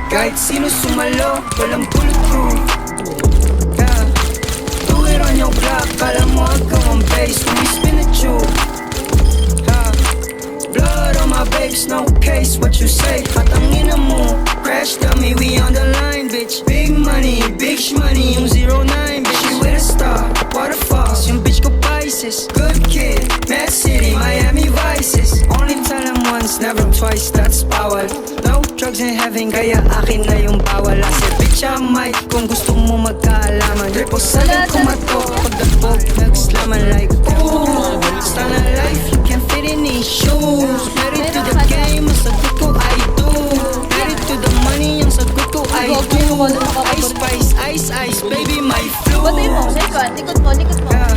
Kahit sino sumalo, walang bulletproof. Yeah. Do it on your block, kala mo ikaw ang base when we spin the tube. Yeah. Blood on my babes, no case, what you say? Patangin na mo, crash dummy, we on the line, bitch. Big money, big shmoney, yung 09, bitch. She with a star, waterfalls, yung bitch ko Pisces. Good kid, Mad City, Miami Vices. Only tell them once, never twice, that's bawal. No drugs in heaven, kaya akin na yung bawal. I said, bitch, I'm Mike, kung gusto mo magkaalaman. Ripo sa lang kumato, pagdabog, nagslaman like, ooh. Style of life, you can't fit in these shoes. Married to the game, ang sagot ko, I do. Married to the money, ang sagot ko, I do. Ice spice, ice ice, baby, my flu. Batay mo, likod mo. Yeah.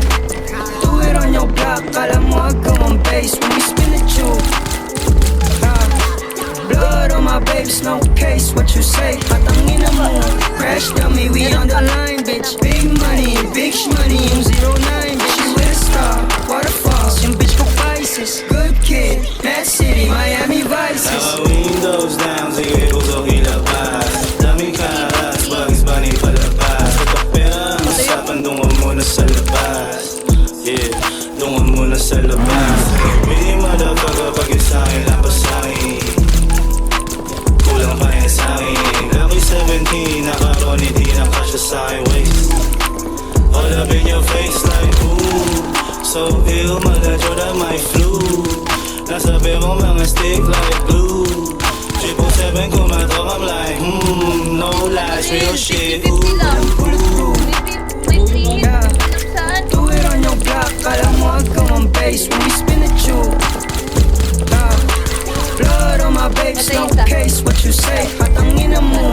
Do it on your block, kala mo ikaw ang base when we spin the tube. Blood on my babes, no case, what you say? Patangin na mo, crash dummy, we on the line, bitch. Big money, big shmoney, yung 09, bitch. She with a star, waterfalls, yung bitch ko Pisces. Good kid, Mad City, Miami Vices. Now windows down, sige uso ilabas. Daming karas, Bugs Bunny palabas. Kapag pera ang usapan, dungan muna sa labas. Yeah, dungan muna sa labas. Hindi motherfucker pag yung sa'kin, lapas sa'kin. Kulang pa yan sa'kin. Lucky 17, nakaroon hindi na kasya sa'kin waist. All up in your face like ooh. So ill, maladyo my flu. Nasa berong mga stick like glue. 777 kumatok, I'm like no lies, real shit. 50 lang. May free hit. Yeah. Saan? Do it on your block, kala mo ikaw ang base when we spin the tube. Blood on my babes, no case, what you say? Patangin na mo,